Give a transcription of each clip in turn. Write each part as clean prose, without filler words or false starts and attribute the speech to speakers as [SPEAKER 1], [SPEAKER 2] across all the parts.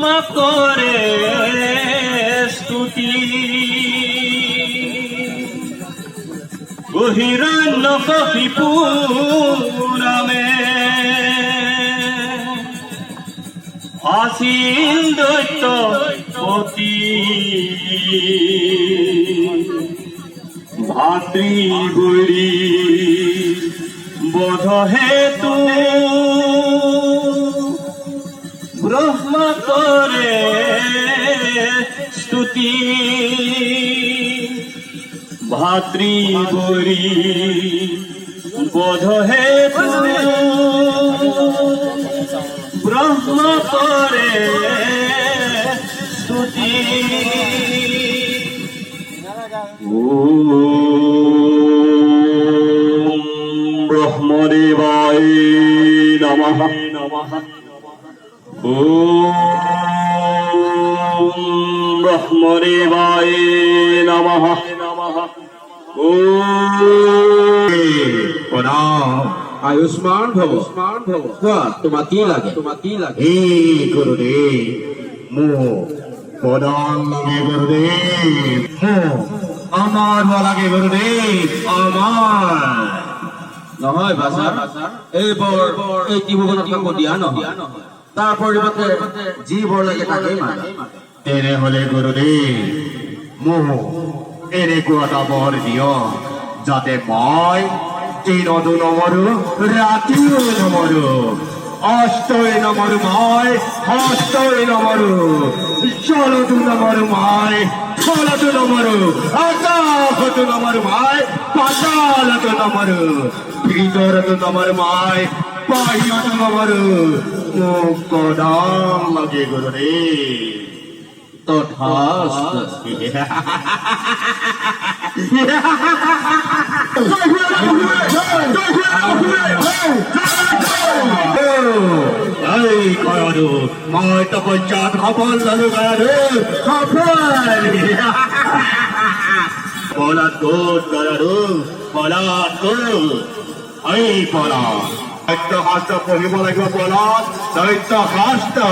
[SPEAKER 1] ব্রহ্মা করে স্তুতি বহিরণ্য কপিপু নামে আসীন দৈত্য পতি ভাতৃবৈরী বোধ হেতু ব্রহ্মা করে স্তুতি ভাতৃবৈরী বোধ হেতু ব্রহ্মা করে স্তুতি ব্রহ্মদেবায় নমঃ ব্রহ্মদেবায় নমঃ
[SPEAKER 2] আয়ুষ্মান ভব তোমার কি লাগে
[SPEAKER 3] হে গুরুদেব মো প্রণাম লাগে গুরুদেব আমার লাগে গুরুদেব আমার
[SPEAKER 2] নহয় বাছা এইবোৰ এই টিভুখনত কাকো দিয়া নহয় তাৰ পৰিৱৰ্তে যি বৰ লাগে তাকেই মাগে
[SPEAKER 3] তেনেহলে গুৰুদেৱ মোক এনেকুৱা এটা বৰ দিয়ক যাতে মই দিনতো নমৰো ৰাতিও নমৰো অষ্টই নমৰো মই হস্তই নমৰো জলতো নমৰো মই ফলতো নমৰো আকাশতো নমৰো মই পাতালতো নমৰো ভিতৰতো নমৰো মই বাহিৰতো নমৰো মোক প্ৰণাম লাগে গুৰুদেৱ
[SPEAKER 2] তথাস্তু
[SPEAKER 3] এই কয়ৰো মই তপস্যাত সফল ললো গয়াৰো সফল পলাত গোট গয়াৰো পলাত গোট এই পলাত দৈত্যশাস্ত্ৰ পঢ়িব লাগিব পলাত দৈত্যশাস্ত্ৰ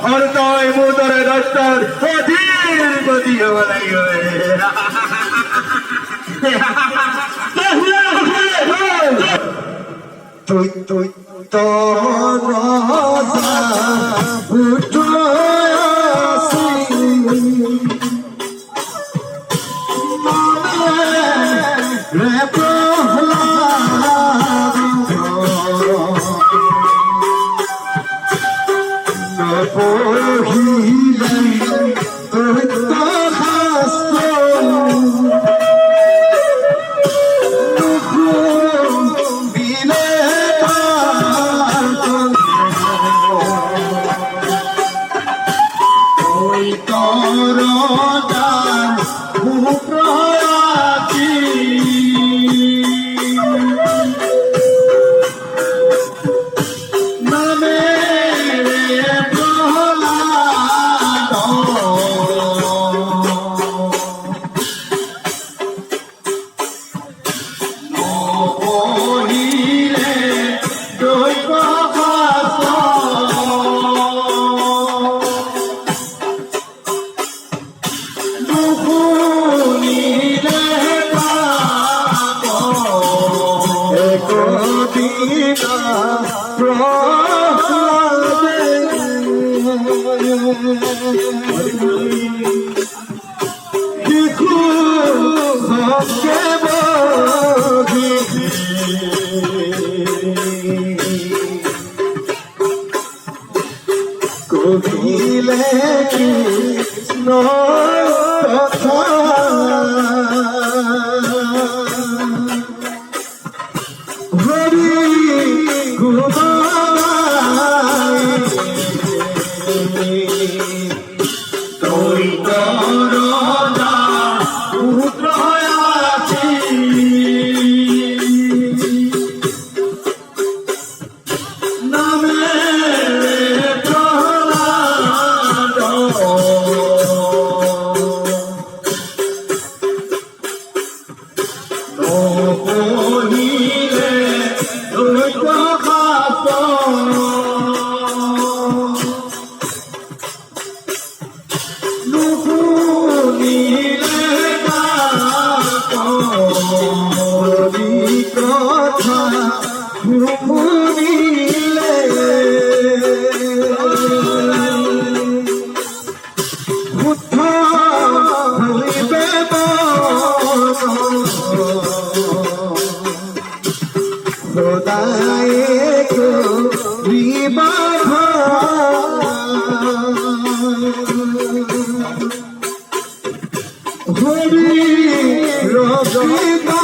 [SPEAKER 3] আৰু তই মোৰ দৰে দৈত্যৰ অধীনপতি হ'ব লাগিব
[SPEAKER 2] কবিলে কৃষ্ণ কথা হরি তুই করদা পুত্র আছি নামে
[SPEAKER 3] ধরি রবিনা